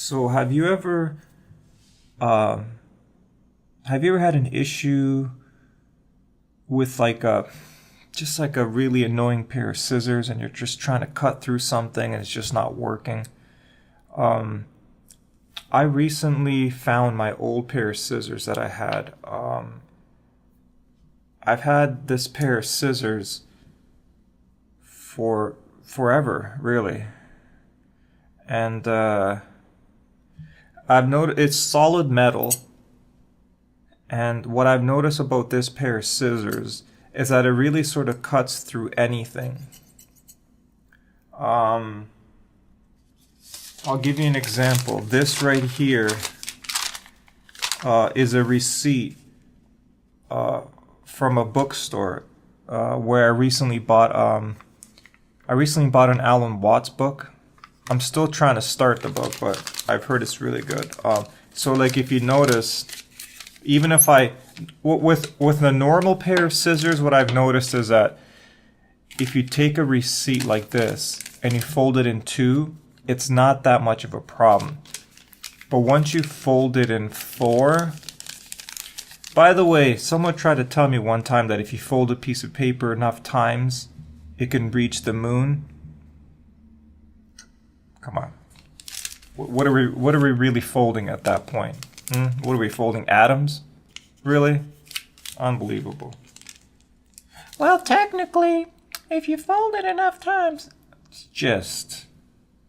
So uh, have you ever had an issue with just like a really annoying pair of scissors and you're just trying to cut through something and it's just not working? Um, I recently found my old pair of scissors that I had. I've had this pair of scissors for forever, really. And I've noticed it's solid metal. And what I've noticed about this pair of scissors is that it really sort of cuts through anything. Um, I'll give you an example. This right here is a receipt uh, from a bookstore where I recently bought an Alan Watts book. I'm still trying to start the book, but I've heard it's really good. So like if you notice, even if with a normal pair of scissors, what I've noticed is that if you take a receipt like this and you fold it in two, it's not that much of a problem. But once you fold it in four, by the way, someone tried to tell me one time that if you fold a piece of paper enough times, it can reach the moon. Come on. What are we really folding at that point? What are we folding? Atoms? Really? Unbelievable. Well, technically, if you fold it enough times, it's just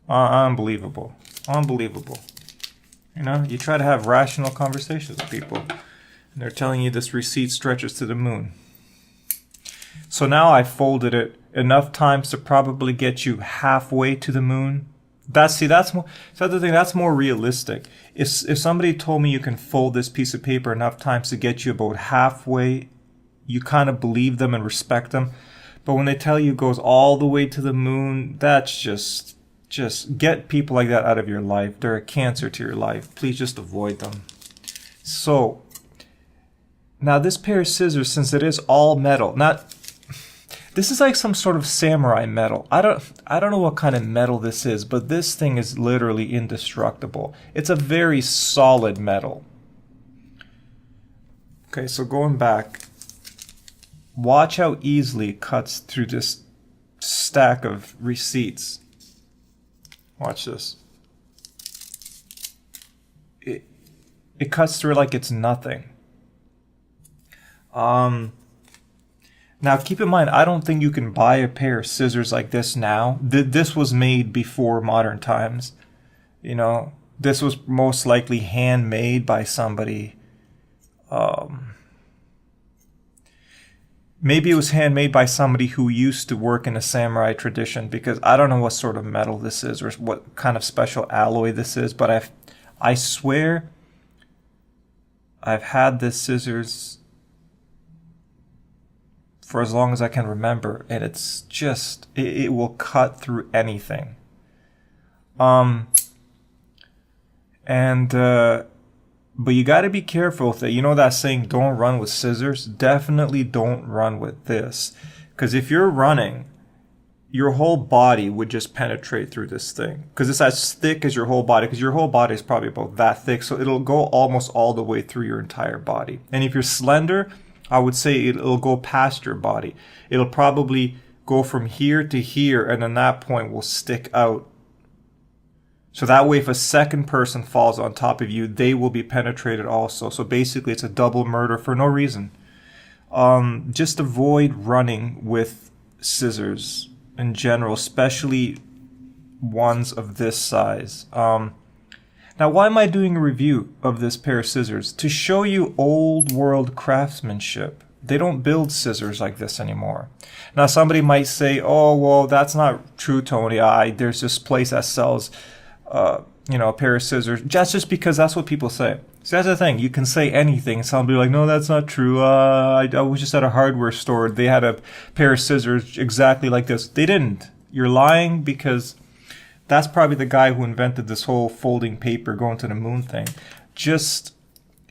unbelievable. Unbelievable. You know, you try to have rational conversations with people, and they're telling you this receipt stretches to the moon. So now I folded it enough times to probably get you halfway to the moon. That's more. So the thing that's more realistic. If somebody told me you can fold this piece of paper enough times to get you about halfway, you kind of believe them and respect them. But when they tell you it goes all the way to the moon, that's just get people like that out of your life. They're a cancer to your life. Please just avoid them. So now this pair of scissors, since it is all metal, not. This is like some sort of samurai metal. I don't know what kind of metal this is, but this thing is literally indestructible. It's a very solid metal. Okay, so going back, watch how easily it cuts through this stack of receipts. Watch this. It cuts through like it's nothing. Now, keep in mind, I don't think you can buy a pair of scissors like this now. This was made before modern times. You know, this was most likely handmade by somebody. Maybe it was handmade by somebody who used to work in a samurai tradition, because I don't know what sort of metal this is or what kind of special alloy this is, but I swear I've had this scissors for as long as I can remember, and it's just it will cut through anything. But you got to be careful with it. You know that saying, don't run with scissors? Definitely don't run with this, because if you're running, your whole body would just penetrate through this thing, because it's as thick as your whole body, because your whole body is probably about that thick, so it'll go almost all the way through your entire body. And if you're slender, I would say it'll go past your body. It'll probably go from here to here, and then that point will stick out. So that way, if a second person falls on top of you, they will be penetrated also. So basically, it's a double murder for no reason. Just avoid running with scissors in general, especially ones of this size. Now, why am I doing a review of this pair of scissors? To show you old world craftsmanship. They don't build scissors like this anymore. Now, somebody might say, oh, well, that's not true, Tony. There's this place that sells, a pair of scissors. Just because that's what people say. So that's the thing. You can say anything. Somebody like, no, that's not true. I was just at a hardware store. They had a pair of scissors exactly like this. They didn't. You're lying, because that's probably the guy who invented this whole folding paper going to the moon thing.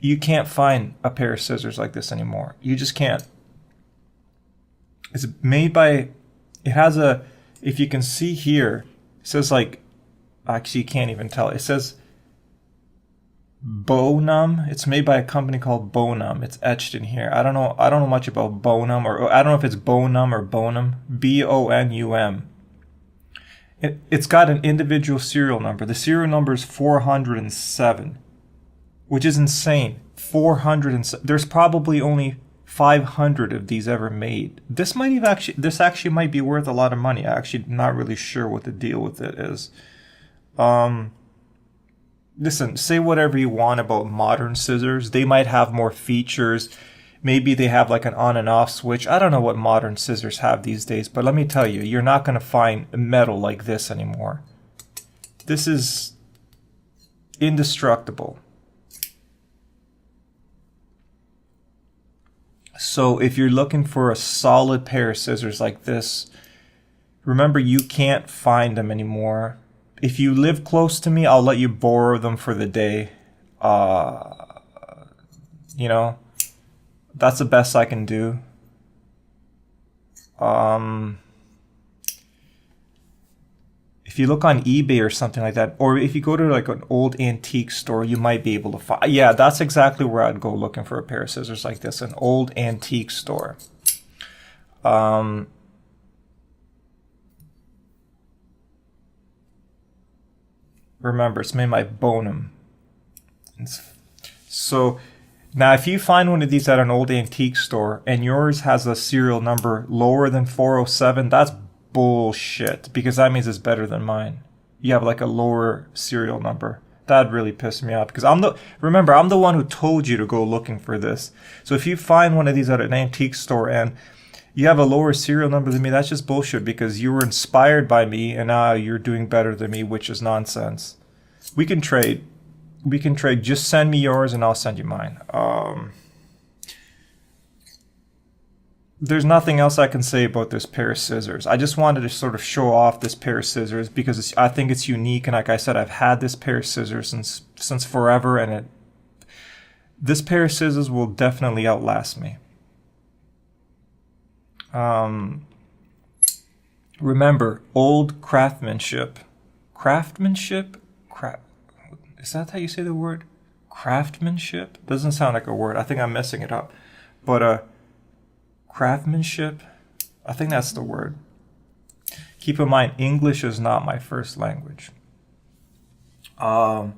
You can't find a pair of scissors like this anymore. You just can't. It's made by, if you can see here, it says actually you can't even tell. It says Bonum. It's made by a company called Bonum. It's etched in here. I don't know much about Bonum, or I don't know if it's Bonum or Bonum. Bonum. It's got an individual serial number. The serial number is 407, which is insane. 407. There's probably only 500 of these ever made. This actually might be worth a lot of money. I'm actually not really sure what the deal with it is. Listen, say whatever you want about modern scissors. They might have more features. Maybe they have like an on and off switch. I don't know what modern scissors have these days, but let me tell you, you're not going to find metal like this anymore. This is indestructible. So if you're looking for a solid pair of scissors like this, remember you can't find them anymore. If you live close to me, I'll let you borrow them for the day. You know, that's the best I can do. If you look on eBay or something like that, or if you go to like an old antique store, you might be able to find. Yeah, that's exactly where I'd go looking for a pair of scissors like this, an old antique store. Remember, it's made by Bonum. So now if you find one of these at an old antique store and yours has a serial number lower than 407, that's bullshit, because that means it's better than mine. You have like a lower serial number. That'd really piss me off, because I'm the one who told you to go looking for this. So if you find one of these at an antique store and you have a lower serial number than me, that's just bullshit, because you were inspired by me and now you're doing better than me, which is nonsense. We can trade. Just send me yours and I'll send you mine. There's nothing else I can say about this pair of scissors. I just wanted to sort of show off this pair of scissors because I think it's unique, and like I said, I've had this pair of scissors since forever, and this pair of scissors will definitely outlast me. Remember, old craftsmanship. Is that how you say the word? Craftsmanship? Doesn't sound like a word. I think I'm messing it up. But craftsmanship, I think that's the word. Keep in mind, English is not my first language. And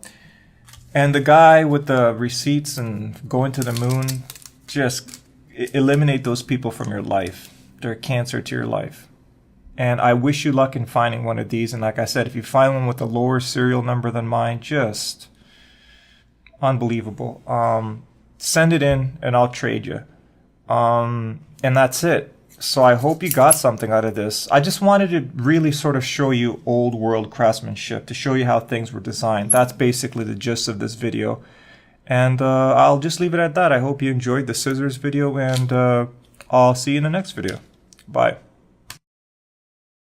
the guy with the receipts and going to the moon, just eliminate those people from your life. They're a cancer to your life. And I wish you luck in finding one of these. And like I said, if you find one with a lower serial number than mine, just unbelievable. Send it in and I'll trade you. And that's it. So I hope you got something out of this. I just wanted to really sort of show you old world craftsmanship, to show you how things were designed. That's basically the gist of this video. And I'll just leave it at that. I hope you enjoyed the scissors video, and I'll see you in the next video. Bye.